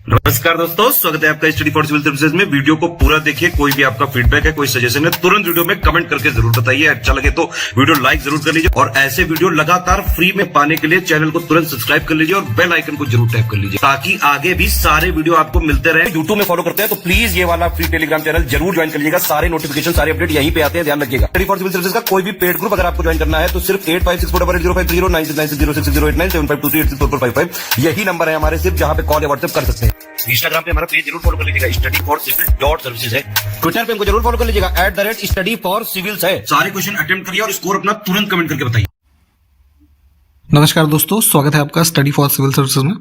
नमस्कार दोस्तों, स्वागत है आपका स्टडी फॉर सिविल सर्विसेज में। वीडियो को पूरा देखिए। कोई भी आपका फीडबैक है, कोई सजेशन है, तुरंत वीडियो में कमेंट करके जरूर बताइए। अच्छा लगे तो वीडियो लाइक जरूर कर लीजिए और ऐसे वीडियो लगातार फ्री में पाने के लिए चैनल को तुरंत सब्सक्राइब कर लीजिए और बेल आइकन को जरूर टैप कर लीजिए ताकि आगे भी सारे वीडियो आपको मिलते रहे। यूट्यूब में फॉलो करते हैं तो प्लीज ये वाला फ्री टेलीग्राम चैनल जरूर ज्वाइन कर लीजिएगा। सारे नोटिफिकेशन, सारे अपडेट यहीं पे आते हैं, ध्यान रखिएगा। स्टडी फॉर सिविल सर्विसेज का कोई भी पेड ग्रुप अगर आपको ज्वाइन करना है तो सिर्फ 85648053099606089752386445 यही नंबर है हमारे, सिर्फ जहां पे कॉल या व्हाट्सएप कर सकते हैं। इंस्टाग्राम पे हमारा पेज जरूर फॉलो कर लीजिएगा, स्टडी फॉर सिविल .सर्विसेज है। ट्विटर पे हमको जरूर फॉलो कर लीजिएगा, @study for civils है। सारे क्वेश्चन अटेम्प्ट करिए और स्कोर अपना तुरंत कमेंट करके बताइए। नमस्कार दोस्तों, स्वागत है आपका स्टडी फॉर सिविल सर्विसेज में।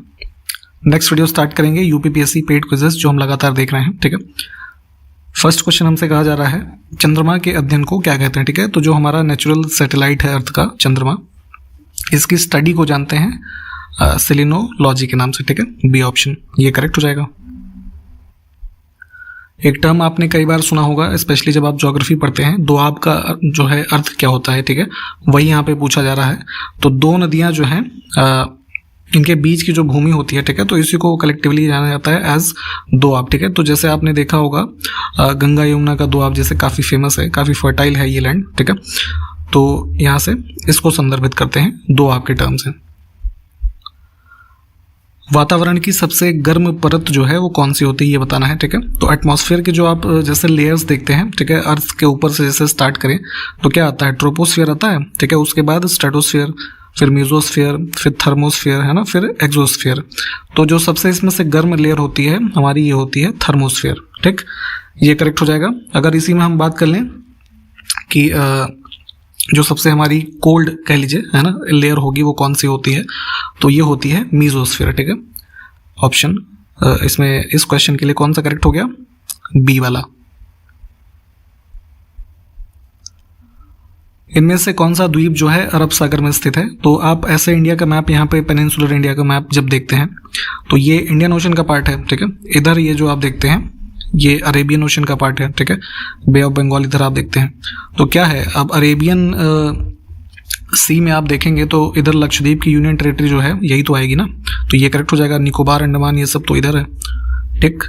नेक्स्ट वीडियो स्टार्ट करेंगे यूपीपीएससी पेड क्विजेस जो हम लगातार देख रहे हैं। ठीक है, फर्स्ट क्वेश्चन हमसे कहा जा रहा है चंद्रमा के अध्ययन को क्या कहते हैं। ठीक है, तो जो हमारा नेचुरल सैटेलाइट है अर्थ का चंद्रमा, इसकी स्टडी को जानते हैं सेलिनोलॉजी के नाम से। ठीक है, बी ऑप्शन ये करेक्ट हो जाएगा। एक टर्म आपने कई बार सुना होगा, स्पेशली जब आप ज्योग्राफी पढ़ते हैं, दोआब का जो है अर्थ क्या होता है। ठीक है, वही यहाँ पे पूछा जा रहा है। तो दो नदियां जो हैं इनके बीच की जो भूमि होती है, ठीक है, तो इसी को कलेक्टिवली जाना जाता है एज दोआब। ठीक है, तो जैसे आपने देखा होगा गंगा यमुना का दोआब जैसे काफ़ी फेमस है, काफ़ी फर्टाइल है ये लैंड। ठीक है, तो यहाँ से इसको संदर्भित करते हैं दोआब के टर्म से। वातावरण की सबसे गर्म परत जो है वो कौन सी होती है ये बताना है। ठीक है, तो एटमॉस्फेयर के जो आप जैसे लेयर्स देखते हैं, ठीक है, अर्थ के ऊपर से जैसे स्टार्ट करें तो क्या आता है, ट्रोपोस्फियर आता है। ठीक है, उसके बाद स्ट्रेटोस्फियर, फिर मेसोस्फियर, फिर थर्मोस्फियर है ना, फिर एक्सोस्फियर। तो जो सबसे इसमें से गर्म लेयर होती है हमारी ये होती है थर्मोस्फियर। ठीक, ये करेक्ट हो जाएगा। अगर इसी में हम बात कर लें कि जो सबसे हमारी कोल्ड कह लीजिए है ना लेयर होगी वो कौन सी होती है, तो ये होती है मीजोस्फीयर। ठीक है, ऑप्शन इसमें इस क्वेश्चन के लिए कौन सा करेक्ट हो गया, बी वाला। इनमें से कौन सा द्वीप जो है अरब सागर में स्थित है। तो आप ऐसे इंडिया का मैप, यहाँ पे पेनिनसुलर इंडिया का मैप जब देखते हैं तो ये इंडियन ओशन का पार्ट है। ठीक है, इधर ये जो आप देखते हैं ये अरेबियन ओशन का पार्ट है। ठीक है, बे ऑफ बंगाल इधर आप देखते हैं। तो क्या है, अब अरेबियन सी में आप देखेंगे तो इधर लक्षद्वीप की यूनियन टेरिटरी जो है यही तो आएगी ना, तो ये करेक्ट हो जाएगा। निकोबार, अंडमान, ये सब तो इधर है। ठीक,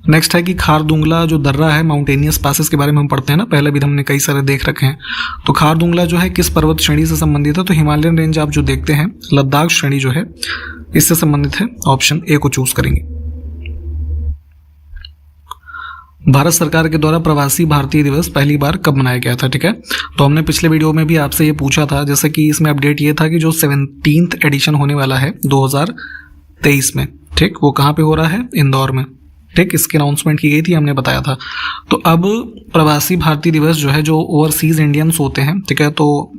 नेक्स्ट है कि खारदुंगला जो दर्रा है, माउंटेनियस पासेस के बारे में हम पढ़ते हैं ना, पहले भी हमने कई सारे देख रखे हैं। तो खारदुंगला जो है किस पर्वत श्रेणी से संबंधित है, तो हिमालयन रेंज आप जो देखते हैं, लद्दाख श्रेणी जो है इससे संबंधित है। ऑप्शन ए को चूज करेंगे। भारत सरकार के द्वारा प्रवासी भारतीय दिवस पहली बार कब मनाया गया था। ठीक है, तो हमने पिछले वीडियो में भी आपसे ये पूछा था, जैसे कि इसमें अपडेट ये था कि जो 17th एडिशन होने वाला है 2023 में, ठीक, वो कहाँ पे हो रहा है, इंदौर में। ठीक, इसकी अनाउंसमेंट की गई थी, हमने बताया था। तो अब प्रवासी भारतीय दिवस जो है, जो ओवरसीज इंडियंस होते हैं, ठीक है, तो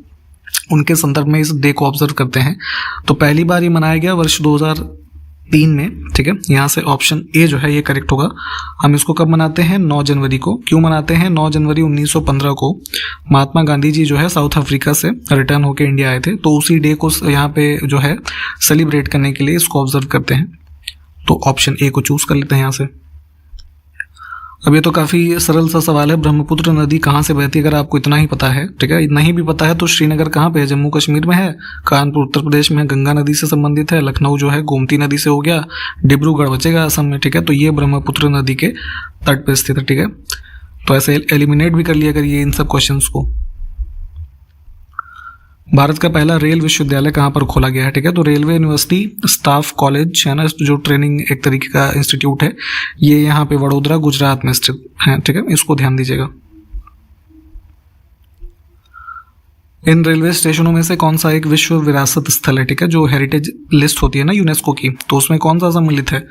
उनके संदर्भ में इस डे को ऑब्जर्व करते हैं। तो पहली बार ये मनाया गया वर्ष 2003 में। ठीक है, यहाँ से ऑप्शन ए जो है ये करेक्ट होगा। हम इसको कब मनाते हैं, 9 जनवरी को। क्यों मनाते हैं, 9 जनवरी 1915 को महात्मा गांधी जी जो है साउथ अफ्रीका से रिटर्न होकर इंडिया आए थे, तो उसी डे को यहाँ पे जो है सेलिब्रेट करने के लिए इसको ऑब्जर्व करते हैं। तो ऑप्शन ए को चूज कर लेते हैं यहाँ से। अब ये तो काफ़ी सरल सा सवाल है, ब्रह्मपुत्र नदी कहाँ से बहती है, अगर आपको इतना ही पता है। ठीक है, नहीं भी पता है तो श्रीनगर कहाँ पे है, जम्मू कश्मीर में है, कानपुर उत्तर प्रदेश में है, गंगा नदी से संबंधित है, लखनऊ जो है गोमती नदी से हो गया, डिब्रूगढ़ बचेगा असम में। ठीक है, तो ये ब्रह्मपुत्र नदी के तट पर स्थित है। ठीक है, तो ऐसे एलिमिनेट भी कर लिया करिए इन सब क्वेश्चन को। भारत का पहला रेल विश्वविद्यालय कहाँ पर खोला गया है। ठीक है, तो रेलवे यूनिवर्सिटी स्टाफ कॉलेज है ना, जो ट्रेनिंग एक तरीके का इंस्टीट्यूट है, ये यहाँ पे वडोदरा गुजरात में स्थित है। ठीक है, इसको ध्यान दीजिएगा। इन रेलवे स्टेशनों में से कौन सा एक विश्व विरासत स्थल है, ठीक है, जो हेरिटेज लिस्ट होती है ना यूनेस्को की, तो उसमें कौन सा सम्मिलित है,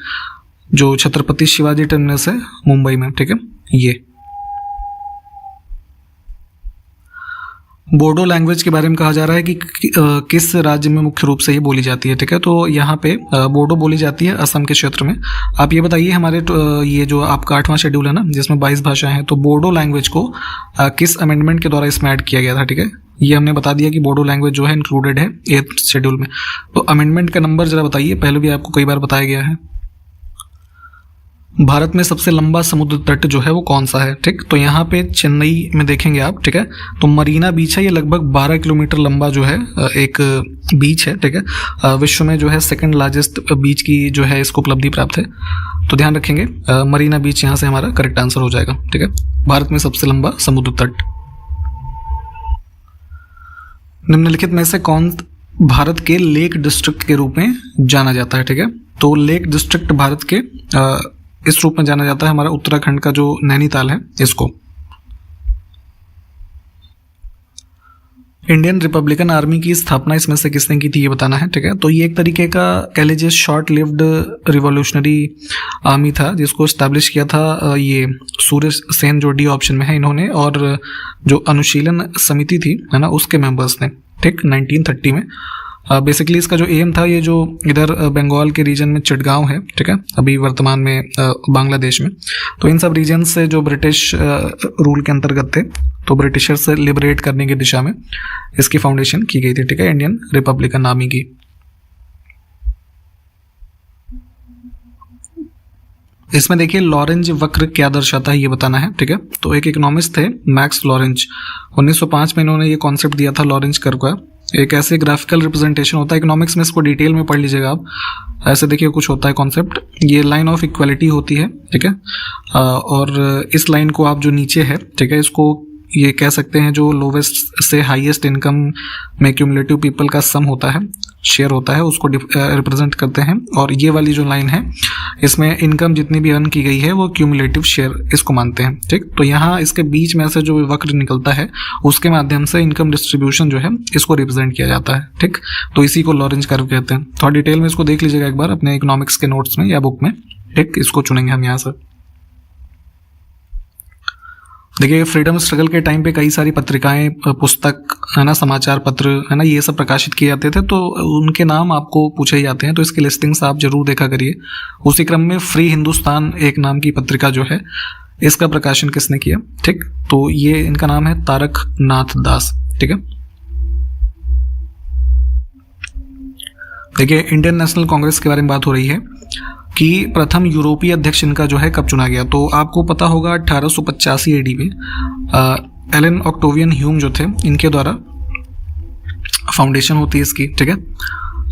जो छत्रपति शिवाजी टर्मिनस है मुंबई में। ठीक है, ये बोडो लैंग्वेज के बारे में कहा जा रहा है कि किस राज्य में मुख्य रूप से ये बोली जाती है। ठीक है, तो यहाँ पे बोडो बोली जाती है असम के क्षेत्र में। आप ये बताइए, हमारे ये जो आपका 8वां शेड्यूल है ना, जिसमें 22 भाषाएं हैं, तो बोडो लैंग्वेज को किस अमेंडमेंट के द्वारा इसमें ऐड किया गया था। ठीक है, ये हमने बता दिया कि बोडो लैंग्वेज जो है इंक्लूडेड है 8th शेड्यूल में। तो अमेंडमेंट का नंबर जरा बताइए, पहले भी आपको कई बार बताया गया है। भारत में सबसे लंबा समुद्र तट जो है वो कौन सा है, ठीक। तो यहाँ पे चेन्नई में देखेंगे आप, ठीक है। तो मरीना बीच है, ये लगभग 12 किलोमीटर लंबा जो है एक बीच है, ठीक है। विश्व में जो है सेकंड लार्जेस्ट बीच की जो है इसको उपलब्धि प्राप्त है। तो ध्यान रखेंगे मरीना बीच यहाँ से हमारा करेक्ट आंसर हो जाएगा, ठीक है। भारत में सबसे लंबा समुद्र तट। निम्नलिखित में से कौन भारत के लेक डिस्ट्रिक्ट के रूप में जाना जाता है, ठीक है। तो लेक डिस्ट्रिक्ट भारत के इस रूप में जाना जाता है हमारा उत्तराखंड का जो नैनीताल है इसको। इंडियन रिपब्लिकन आर्मी की स्थापना इसमें से किसने की थी ये बताना है, ठीक है। तो ये एक तरीके का कह लीजिए शॉर्ट लिव्ड रिवॉल्यूशनरी आर्मी था जिसको इस्टेब्लिश किया था ये सूर्य सेन जो डी ऑप्शन में है इन्होंने, और जो अनुशीलन समिति थी है ना उसके मेंबर्स ने, ठीक, 1930 में। बेसिकली इसका जो एम था, ये जो इधर बंगाल के रीजन में चिटगांव है, ठीक है, अभी वर्तमान में बांग्लादेश में, तो इन सब रीजन से जो ब्रिटिश रूल के अंतर्गत थे, तो ब्रिटिशर से लिबरेट करने की दिशा में इसकी फाउंडेशन की गई थी, ठीक है, इंडियन रिपब्लिकन आर्मी की। इसमें देखिए लॉरेंज वक्र क्या दर्शाता है ये बताना है, ठीक है। तो एक इकोनॉमिस्ट थे मैक्स लॉरेंज, 1905 में इन्होंने ये कॉन्सेप्ट दिया था लॉरेंज कर्व का। एक ऐसे ग्राफिकल रिप्रेजेंटेशन होता है इकोनॉमिक्स में, इसको डिटेल में पढ़ लीजिएगा आप। ऐसे देखिए कुछ होता है कॉन्सेप्ट, ये लाइन ऑफ इक्वालिटी होती है, ठीक है। और इस लाइन को आप जो नीचे है, ठीक है, इसको ये कह सकते हैं जो लोवेस्ट से हाईएस्ट इनकम में क्यूमुलेटिव पीपल का सम होता है, शेयर होता है, उसको रिप्रेजेंट करते हैं। और ये वाली जो लाइन है इसमें इनकम जितनी भी अर्न की गई है वो क्यूमुलेटिव शेयर इसको मानते हैं, ठीक। तो यहाँ इसके बीच में से जो वक्र निकलता है उसके माध्यम से इनकम डिस्ट्रीब्यूशन जो है इसको रिप्रेजेंट किया जाता है, ठीक। तो इसी को लॉरेंज कर्व कहते हैं। थोड़ा डिटेल में इसको देख लीजिएगा एक बार अपने इकोनॉमिक्स के नोट्स में या बुक में, ठीक। इसको चुनेंगे हम यहाँ से। देखिए फ्रीडम स्ट्रगल के टाइम पे कई सारी पत्रिकाएं, पुस्तक है ना, समाचार पत्र है ना, ये सब प्रकाशित किए जाते थे, तो उनके नाम आपको पूछे जाते हैं, तो इसकी लिस्टिंग्स आप जरूर देखा करिए। उसी क्रम में फ्री हिंदुस्तान एक नाम की पत्रिका जो है इसका प्रकाशन किसने किया, ठीक। तो ये इनका नाम है तारक नाथ दास, ठीक है। देखिए इंडियन नेशनल कांग्रेस के बारे में बात हो रही है कि प्रथम यूरोपीय अध्यक्ष इनका जो है कब चुना गया। तो आपको पता होगा 1885 एडी में एलन ऑक्टेवियन ह्यूम जो थे इनके द्वारा फाउंडेशन होती है इसकी, ठीक है,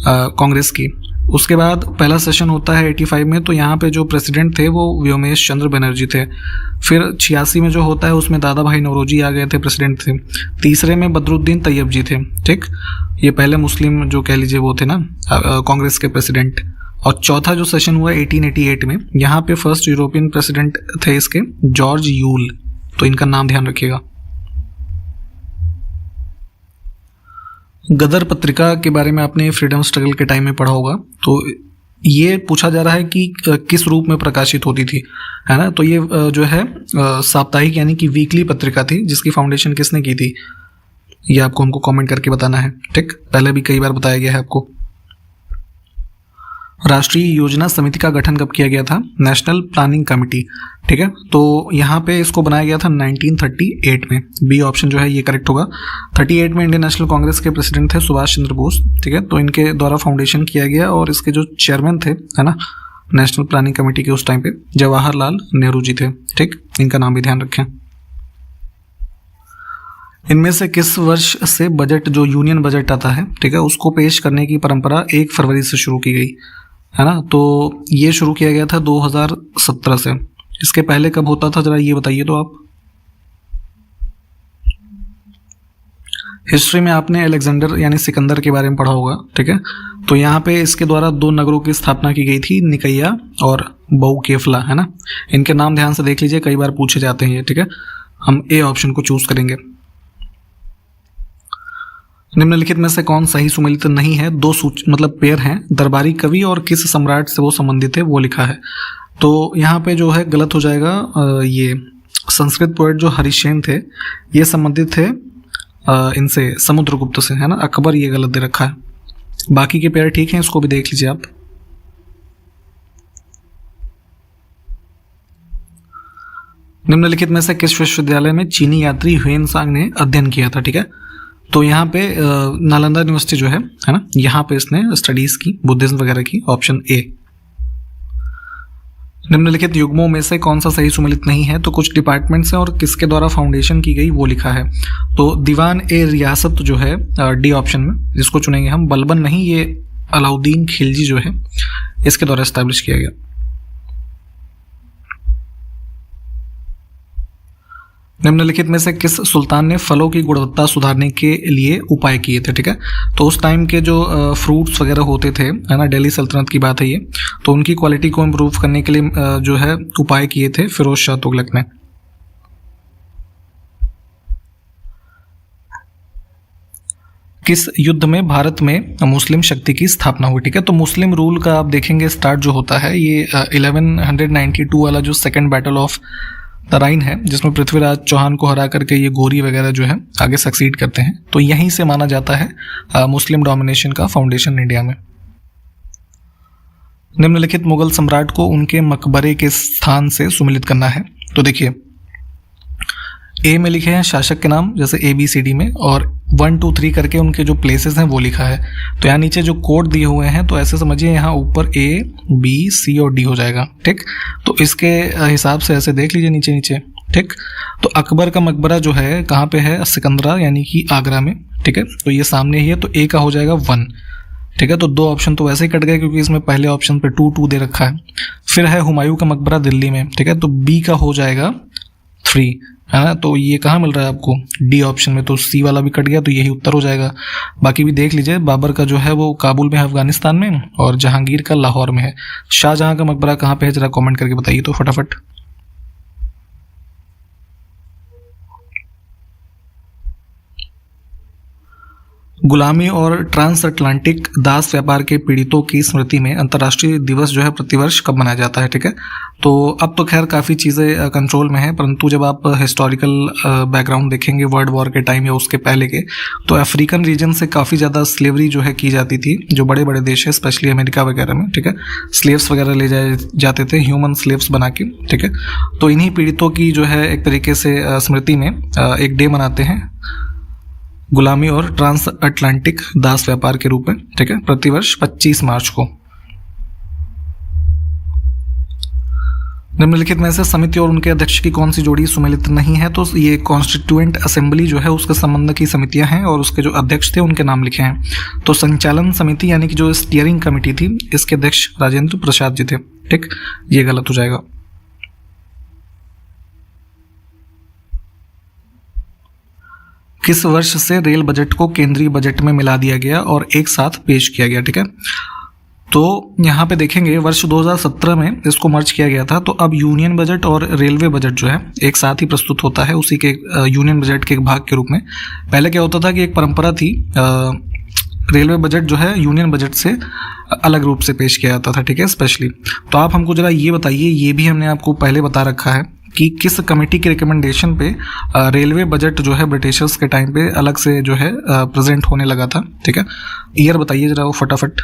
कांग्रेस की। उसके बाद पहला सेशन होता है 85 में, तो यहाँ पे जो प्रेसिडेंट थे वो व्योमेश चंद्र बनर्जी थे। फिर 86 में जो होता है उसमें दादा भाई नौरोजी आ गए थे, प्रेसिडेंट थे। तीसरे में बदरुद्दीन तैयब जी थे, ठीक, ये पहले मुस्लिम जो कह लीजिए वो थे ना कांग्रेस के प्रेसिडेंट। और चौथा जो सेशन हुआ 1888 में, यहाँ पे फर्स्ट यूरोपियन प्रेसिडेंट थे इसके जॉर्ज यूल, तो इनका नाम ध्यान रखिएगा। गदर पत्रिका के बारे में आपने फ्रीडम स्ट्रगल के टाइम में पढ़ा होगा, तो ये पूछा जा रहा है कि किस रूप में प्रकाशित होती थी, है ना। तो ये जो है साप्ताहिक यानी कि वीकली पत्रिका थी जिसकी फाउंडेशन किसने की थी ये आपको हमको कमेंट करके बताना है, ठीक। पहले भी कई बार बताया गया है आपको। राष्ट्रीय योजना समिति का गठन कब किया गया था, नेशनल प्लानिंग कमेटी, ठीक है। तो यहाँ पे इसको बनाया गया था 1938 में, बी ऑप्शन जो है ये करेक्ट होगा। 38 में इंडियन नेशनल कांग्रेस के प्रेसिडेंट थे सुभाष चंद्र बोस, ठीक है। तो इनके द्वारा फाउंडेशन किया गया और इसके जो चेयरमैन थे है ना नेशनल प्लानिंग कमेटी के उस टाइम पे जवाहरलाल नेहरू जी थे, ठीक। इनका नाम भी ध्यान रखें। इनमें से किस वर्ष से बजट जो यूनियन बजट आता है, ठीक है, उसको पेश करने की परंपरा 1 फरवरी से शुरू की गई, है ना। तो ये शुरू किया गया था 2017 से। इसके पहले कब होता था जरा ये बताइए तो आप। हिस्ट्री में आपने अलेक्जेंडर यानी सिकंदर के बारे में पढ़ा होगा, ठीक है। तो यहाँ पे इसके द्वारा 2 नगरों की स्थापना की गई थी, निकैया और बऊकेफला, है ना। इनके नाम ध्यान से देख लीजिए, कई बार पूछे जाते हैं ये, ठीक है। हम ए ऑप्शन को चूज करेंगे। निम्नलिखित में से कौन सही सुमेलित नहीं है, 2 मतलब पेयर हैं, दरबारी कवि और किस सम्राट से वो संबंधित है वो लिखा है। तो यहाँ पे जो है गलत हो जाएगा, ये संस्कृत पोएट जो हरिसेन थे ये संबंधित थे इनसे समुद्रगुप्त से, है ना। अकबर ये गलत दे रखा है, बाकी के पेयर ठीक हैं, इसको भी देख लीजिए आप। निम्नलिखित में से किस विश्वविद्यालय में चीनी यात्री ह्वेनसांग ने अध्ययन किया था, ठीक है। तो यहाँ पे नालंदा यूनिवर्सिटी जो है ना, यहाँ पे इसने स्टडीज की बुद्धिज्म वगैरह की, ऑप्शन ए। निम्नलिखित युग्मों में से कौन सा सही सुमेलित नहीं है? तो कुछ डिपार्टमेंट्स हैं और किसके द्वारा फाउंडेशन की गई वो लिखा है। तो दीवान ए रियासत जो है डी ऑप्शन में जिसको चुनेंगे हम, बलबन नहीं, ये अलाउद्दीन खिलजी जो है इसके द्वारा एस्टैब्लिश किया गया। निम्नलिखित में से किस सुल्तान ने फलों की गुणवत्ता सुधारने के लिए उपाय किए थे? ठीक है, तो उस टाइम के जो फ्रूट्स वगैरह होते थे, है ना, दिल्ली सल्तनत की बात है ये, तो उनकी क्वालिटी को इम्प्रूव करने के लिए जो है उपाय किए थे फिरोज शाह तुगलक ने। किस युद्ध में भारत में मुस्लिम शक्ति की स्थापना हुई? ठीक है, तो मुस्लिम रूल का आप देखेंगे स्टार्ट जो होता है ये 1192 वाला जो सेकेंड बैटल ऑफ तराइन है, जिसमें पृथ्वीराज चौहान को हरा करके ये गोरी वगैरह जो है आगे सक्सीड करते हैं, तो यहीं से माना जाता है मुस्लिम डोमिनेशन का फाउंडेशन इंडिया में। निम्नलिखित मुगल सम्राट को उनके मकबरे के स्थान से सुमेलित करना है। तो देखिए, ए में लिखे हैं शासक के नाम जैसे ABCD में, और 1 2 3 करके उनके जो प्लेसेस हैं वो लिखा है। तो यहाँ नीचे जो कोड दिए हुए हैं, तो ऐसे समझिए यहाँ ऊपर A B C और D हो जाएगा। ठीक, तो इसके हिसाब से ऐसे देख लीजिए नीचे नीचे। ठीक, तो अकबर का मकबरा जो है कहाँ पे है? सिकंदरा यानी कि आगरा में। ठीक है, तो ये सामने ही है, तो A का हो जाएगा 1। ठीक है, तो 2 ऑप्शन तो वैसे ही कट गए क्योंकि इसमें पहले ऑप्शन पे 2 2 दे रखा है। फिर है हुमायूं का मकबरा दिल्ली में। ठीक है, तो B का हो जाएगा 3, है ना, तो ये कहाँ मिल रहा है आपको? डी ऑप्शन में, तो सी वाला भी कट गया, तो यही उत्तर हो जाएगा। बाकी भी देख लीजिए, बाबर का जो है वो काबुल में है अफगानिस्तान में, और जहांगीर का लाहौर में है। शाहजहां का मकबरा कहाँ पे है जरा कमेंट करके बताइए तो फटाफट। गुलामी और ट्रांस अटलांटिक दास व्यापार के पीड़ितों की स्मृति में अंतर्राष्ट्रीय दिवस जो है प्रतिवर्ष कब मनाया जाता है? ठीक है, तो अब तो खैर काफ़ी चीज़ें कंट्रोल में हैं, परंतु जब आप हिस्टोरिकल बैकग्राउंड देखेंगे वर्ल्ड वॉर के टाइम या उसके पहले के, तो अफ्रीकन रीजन से काफ़ी ज़्यादा स्लेवरी जो है की जाती थी, जो बड़े बड़े देश है स्पेशली अमेरिका वगैरह में। ठीक है, स्लेव्स वगैरह ले जाए जाते थे, ह्यूमन स्लेव्स बना के। ठीक है, तो इन्हीं पीड़ितों की जो है एक तरीके से स्मृति में एक डे मनाते हैं गुलामी और ट्रांस अटलांटिक दास व्यापार के रूप में। ठीक है, प्रतिवर्ष 25 मार्च को। निम्नलिखित में से समिति और उनके अध्यक्ष की कौन सी जोड़ी सुमेलित नहीं है? तो ये कॉन्स्टिट्यूएंट असेंबली जो है उसके संबंध की समितियां हैं और उसके जो अध्यक्ष थे उनके नाम लिखे हैं। तो संचालन समिति यानी कि जो स्टीयरिंग कमेटी थी, इसके अध्यक्ष राजेंद्र प्रसाद जी थे। ठीक, ये गलत हो जाएगा। किस वर्ष से रेल बजट को केंद्रीय बजट में मिला दिया गया और एक साथ पेश किया गया? ठीक है, तो यहाँ पे देखेंगे वर्ष 2017 में इसको मर्ज किया गया था। तो अब यूनियन बजट और रेलवे बजट जो है एक साथ ही प्रस्तुत होता है उसी के यूनियन बजट के एक भाग के रूप में। पहले क्या होता था कि एक परंपरा थी, रेलवे बजट जो है यूनियन बजट से अलग रूप से पेश किया जाता था। ठीक है, स्पेशली। तो आप हमको जरा ये बताइए, ये भी हमने आपको पहले बता रखा है कि किस कमेटी के रिकमेंडेशन पे रेलवे बजट जो है ब्रिटिशर्स के टाइम पे अलग से जो है प्रेजेंट होने लगा था। ठीक है, ईयर बताइए जरा वो फटाफट।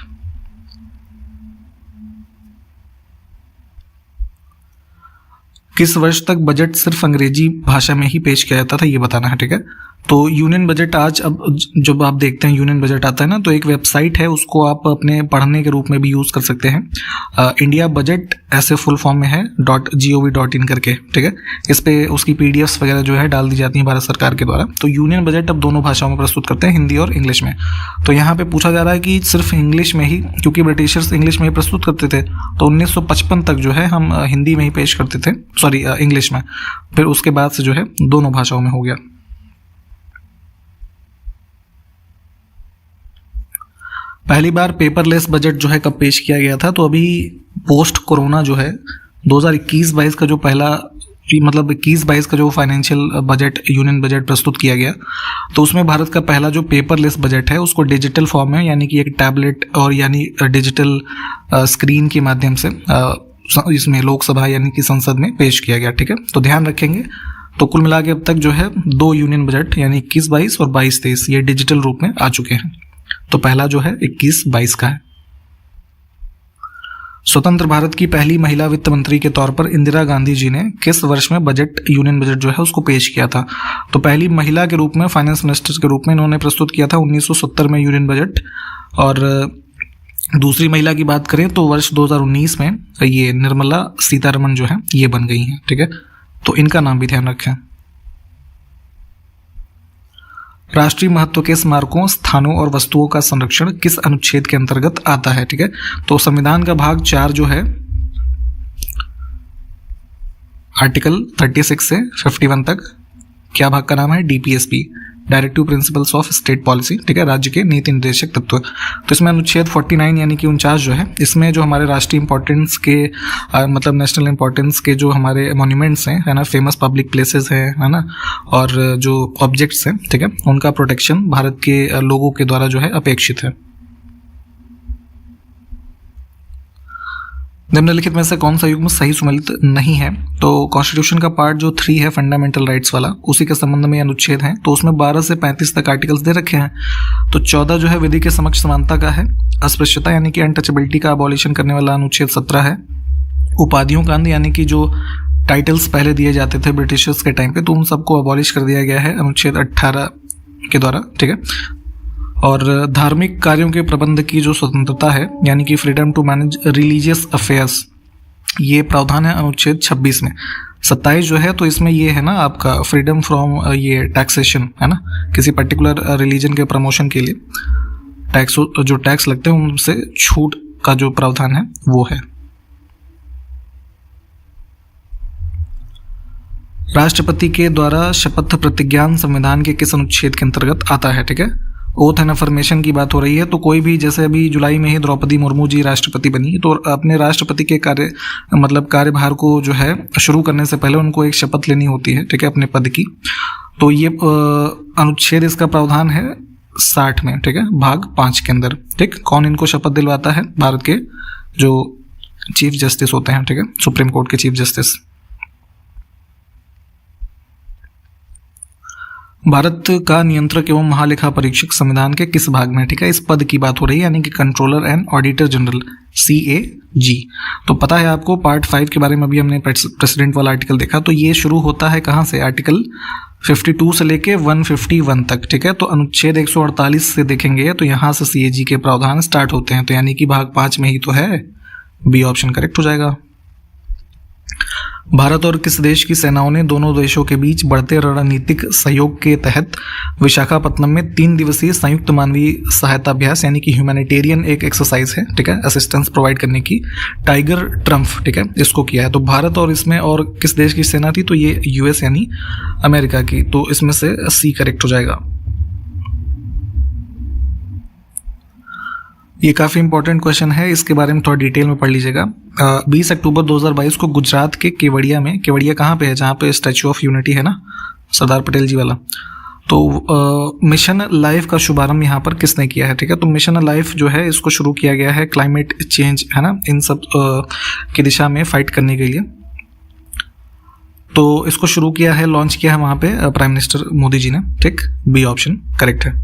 किस वर्ष तक बजट सिर्फ अंग्रेजी भाषा में ही पेश किया जाता था, ये बताना है। ठीक है, तो यूनियन बजट आज अब जब आप देखते हैं यूनियन बजट आता है ना, तो एक वेबसाइट है, उसको आप अपने पढ़ने के रूप में भी यूज़ कर सकते हैं। इंडिया बजट ऐसे फुल फॉर्म में है .gov.in करके। ठीक है, इस पे उसकी PDFs वगैरह जो है डाल दी जाती हैं भारत सरकार के द्वारा। तो यूनियन बजट अब दोनों भाषाओं में प्रस्तुत करते हैं, हिंदी और इंग्लिश में। तो यहाँ पे पूछा जा रहा है कि सिर्फ इंग्लिश में ही, क्योंकि ब्रिटिशर्स इंग्लिश में ही प्रस्तुत करते थे, तो 1955 तक जो है हम हिंदी में ही पेश करते थे, सॉरी इंग्लिश में। फिर उसके बाद से जो है दोनों भाषाओं में हो गया। पहली बार पेपरलेस बजट जो है कब पेश किया गया था? तो अभी पोस्ट कोरोना जो है 2021-22 का जो पहला, मतलब 21-22 का जो फाइनेंशियल बजट यूनियन बजट प्रस्तुत किया गया, तो उसमें भारत का पहला जो पेपरलेस बजट है उसको डिजिटल फॉर्म में, यानी कि एक टैबलेट और यानी डिजिटल स्क्रीन के माध्यम से इसमें लोकसभा यानी कि संसद में पेश किया गया। ठीक है, तो ध्यान रखेंगे। तो कुल मिला के अब तक जो है 2 यूनियन बजट यानी 21-22 और 22-23 ये डिजिटल रूप में आ चुके हैं। तो पहला जो है 21-22 का है। स्वतंत्र भारत की पहली महिला वित्त मंत्री के तौर पर इंदिरा गांधी जी ने किस वर्ष में बजट यूनियन बजट जो है उसको पेश किया था? तो पहली महिला के रूप में, फाइनेंस मिनिस्टर के रूप में इन्होंने प्रस्तुत किया था 1970 में यूनियन बजट, और दूसरी महिला की बात करें तो वर्ष 2019 में ये निर्मला सीतारमण जो है ये बन गई हैं, ठीक है। तो इनका नाम भी ध्यान रखें। राष्ट्रीय महत्व के स्मारकों, स्थानों और वस्तुओं का संरक्षण किस अनुच्छेद के अंतर्गत आता है, ठीक है। तो संविधान का भाग 4 जो है आर्टिकल 36 से 51 तक, क्या भाग का नाम है? DPSP, directive principles of state policy, ठीक है, राज्य के नीति निर्देशक तत्व। तो इसमें अनुच्छेद 49 यानी कि 49 जो है, इसमें जो हमारे राष्ट्रीय इंपॉर्टेंस के मतलब नेशनल इंपॉर्टेंस के जो हमारे मॉन्यूमेंट्स हैं, है ना, फेमस पब्लिक प्लेसेस है ना, और जो ऑब्जेक्ट्स हैं, ठीक है, उनका प्रोटेक्शन भारत के लोगों के द्वारा जो है अपेक्षित है। निम्नलिखित में से कौन सा युग्म सही सुमेलित नहीं है? तो कॉन्स्टिट्यूशन का पार्ट जो 3 है फंडामेंटल राइट्स वाला, उसी के संबंध में अनुच्छेद है। तो उसमें 12 से 35 तक आर्टिकल्स दे रखे हैं। तो 14 जो है विधि के समक्ष समानता का है। अस्पृश्यता यानी कि अनटचेबिलिटी का अबॉलिशन करने वाला अनुच्छेद 17 है। उपाधियों का अंत यानी कि जो टाइटल्स पहले दिए जाते थे ब्रिटिशर्स के टाइम पे, तो उन सबको अबॉलिश कर दिया गया है अनुच्छेद 18 के द्वारा, ठीक है। और धार्मिक कार्यों के प्रबंध की जो स्वतंत्रता है यानी कि freedom to manage religious affairs, ये प्रावधान है अनुच्छेद 26 में। 27 जो है तो इसमें ये है ना आपका फ्रीडम फ्रॉम ये टैक्सेशन, है ना, किसी पर्टिकुलर रिलीजन के प्रमोशन के लिए जो टैक्स लगते हैं उनसे छूट का जो प्रावधान है वो है। राष्ट्रपति के द्वारा शपथ प्रतिज्ञान संविधान के किस अनुच्छेद के अंतर्गत आता है, ठीक है। ओथ एंड अफर्मेशन की बात हो रही है। तो कोई भी, जैसे अभी जुलाई में ही द्रौपदी मुर्मू जी राष्ट्रपति बनी, तो अपने राष्ट्रपति के कार्यभार को जो है शुरू करने से पहले उनको एक शपथ लेनी होती है, ठीक है, अपने पद की। तो ये अनुच्छेद इसका प्रावधान है 60 में, ठीक है, भाग 5 के अंदर, ठीक। कौन इनको शपथ दिलवाता है? भारत के जो चीफ जस्टिस होते हैं, ठीक है, सुप्रीम कोर्ट के चीफ जस्टिस। भारत का नियंत्रक एवं महालेखा परीक्षक संविधान के किस भाग में, ठीक है, इस पद की बात हो रही है, यानी कि controller and auditor general, CAG। तो पता है आपको पार्ट 5 के बारे में अभी हमने प्रेसिडेंट वाला आर्टिकल देखा। तो ये शुरू होता है कहाँ से? आर्टिकल 52 से लेके 151 तक, ठीक है। तो अनुच्छेद 148 से देखेंगे तो यहाँ से CAG के प्रावधान स्टार्ट होते हैं। तो यानी कि भाग 5 में ही तो है, बी ऑप्शन करेक्ट हो जाएगा। भारत और किस देश की सेनाओं ने दोनों देशों के बीच बढ़ते रणनीतिक सहयोग के तहत विशाखापत्तनम में 3 दिवसीय संयुक्त मानवीय सहायता अभ्यास यानी कि ह्यूमैनिटेरियन एक एक्सरसाइज है, ठीक है, असिस्टेंस प्रोवाइड करने की, टाइगर ट्रम्प, ठीक है, इसको किया है। तो भारत और इसमें और किस देश की सेना थी? तो ये US यानी अमेरिका की। तो इसमें से C करेक्ट हो जाएगा। ये काफ़ी इंपॉर्टेंट क्वेश्चन है, इसके बारे में थोड़ा डिटेल में पढ़ लीजिएगा। 20 अक्टूबर 2022 को गुजरात के केवड़िया में, केवड़िया कहाँ पे है? जहाँ पे स्टैचू ऑफ यूनिटी है ना, सरदार पटेल जी वाला। तो मिशन लाइफ का शुभारंभ यहाँ पर किसने किया है, ठीक है। तो मिशन लाइफ जो है इसको शुरू किया गया है क्लाइमेट चेंज, है ना, इन सब की दिशा में फाइट करने के लिए। तो इसको शुरू किया है, लॉन्च किया है वहाँ पे प्राइम मिनिस्टर मोदी जी ने, ठीक। बी ऑप्शन करेक्ट है।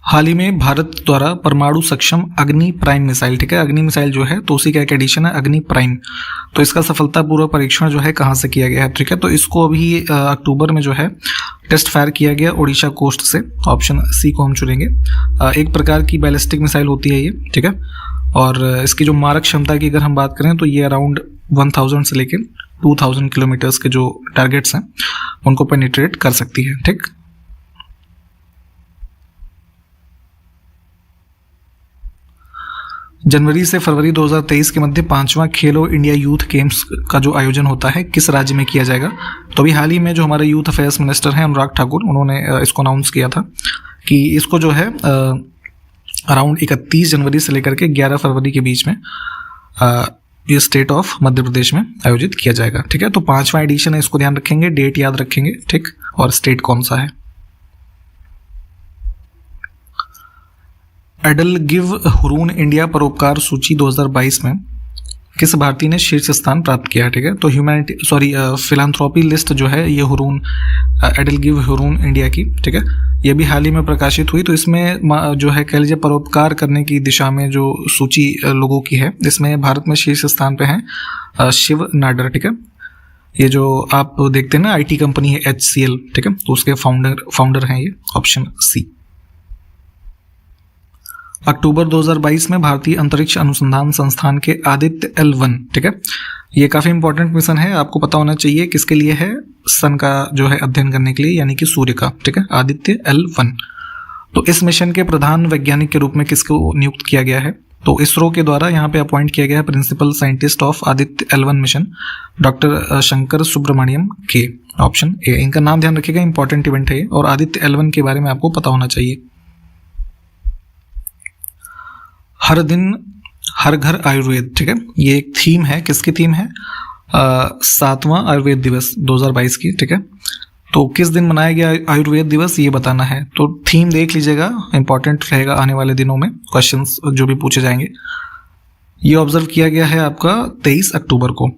हाल ही में भारत द्वारा परमाणु सक्षम अग्नि प्राइम मिसाइल, ठीक है, अग्नि मिसाइल जो है तो उसी का एक एडिशन है अग्नि प्राइम। तो इसका सफलतापूर्वक परीक्षण जो है कहाँ से किया गया है, ठीक है। तो इसको अभी अक्टूबर में जो है टेस्ट फायर किया गया ओडिशा कोस्ट से। ऑप्शन C को हम चुनेंगे। एक प्रकार की बैलिस्टिक मिसाइल होती है ये, ठीक है। और इसकी जो मारक क्षमता की अगर हम बात करें तो ये अराउंड 1000 से लेकर 2000 किलोमीटर्स के जो टारगेट्स हैं उनको पेनिट्रेट कर सकती है, ठीक। जनवरी से फरवरी 2023 के मध्य 5वां खेलो इंडिया यूथ गेम्स का जो आयोजन होता है किस राज्य में किया जाएगा? तो अभी हाल ही में जो हमारे यूथ अफेयर्स मिनिस्टर हैं अनुराग ठाकुर, उन्होंने इसको अनाउंस किया था कि इसको जो है अराउंड 31 जनवरी से लेकर के 11 फरवरी के बीच में ये स्टेट ऑफ मध्य प्रदेश में आयोजित किया जाएगा, ठीक है। तो 5वां एडिशन है, इसको ध्यान रखेंगे, डेट याद रखेंगे, ठीक, और स्टेट कौन सा है। एडल गिव हुरून इंडिया परोपकार सूची 2022 में किस भारतीय ने शीर्ष स्थान प्राप्त किया है, ठीक है। तो फिलांथ्रोपी लिस्ट जो है ये हुरून, एडल गिव हुरून इंडिया की, ठीक है, ये भी हाल ही में प्रकाशित हुई। तो इसमें जो है कह लीजिए परोपकार करने की दिशा में जो सूची लोगों की है, इसमें भारत में शीर्ष स्थान पे हैं शिव नाडर, ठीक है। ये जो आप देखते हैं ना IT कंपनी है HCL, ठीक है, तो उसके फाउंडर हैं ये। Option C। अक्टूबर 2022 में भारतीय अंतरिक्ष अनुसंधान संस्थान के आदित्य L1, ठीक है, ये काफी इंपॉर्टेंट मिशन है, आपको पता होना चाहिए किसके लिए है, सन का जो है अध्ययन करने के लिए, यानी कि सूर्य का, ठीक है, आदित्य L1। तो इस मिशन के प्रधान वैज्ञानिक के रूप में किसको नियुक्त किया गया है, तो इसरो के द्वारा यहाँ पे अपॉइंट किया गया है principal scientist of Aditya L1 mission doctor Shankar Subramaniam के, ऑप्शन ए। इनका नाम ध्यान रखिएगा, इंपॉर्टेंट इवेंट है ये, और आदित्य L1 के बारे में आपको पता होना चाहिए। हर दिन हर घर आयुर्वेद, ठीक है, ये एक थीम है, किसकी थीम है, 7वां आयुर्वेद दिवस 2022 की, ठीक है। तो किस दिन मनाया गया आयुर्वेद दिवस ये बताना है, तो थीम देख लीजिएगा, इंपॉर्टेंट रहेगा आने वाले दिनों में, क्वेश्चंस जो भी पूछे जाएंगे। ये ऑब्जर्व किया गया है आपका 23 अक्टूबर को।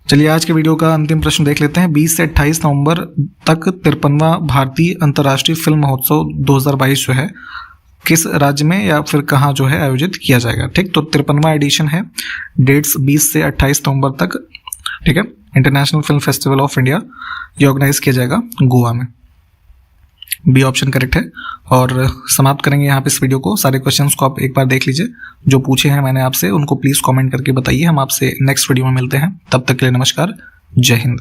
चलिए आज के वीडियो का अंतिम प्रश्न देख लेते हैं। 20 से 28 नवंबर तक 53वां भारतीय अंतर्राष्ट्रीय फिल्म महोत्सव 2022 जो है किस राज्य में या फिर कहाँ जो है आयोजित किया जाएगा, ठीक। तो 53वां एडिशन है, डेट्स 20 से 28 नवंबर तक, ठीक है। International film festival of India ये ऑर्गेनाइज किया जाएगा गोवा में। बी ऑप्शन करेक्ट है। और समाप्त करेंगे यहाँ पे इस वीडियो को। सारे क्वेश्चंस को आप एक बार देख लीजिए, जो पूछे हैं मैंने आपसे उनको प्लीज कमेंट करके बताइए। हम आपसे नेक्स्ट वीडियो में मिलते हैं, तब तक के लिए नमस्कार, जय हिंद।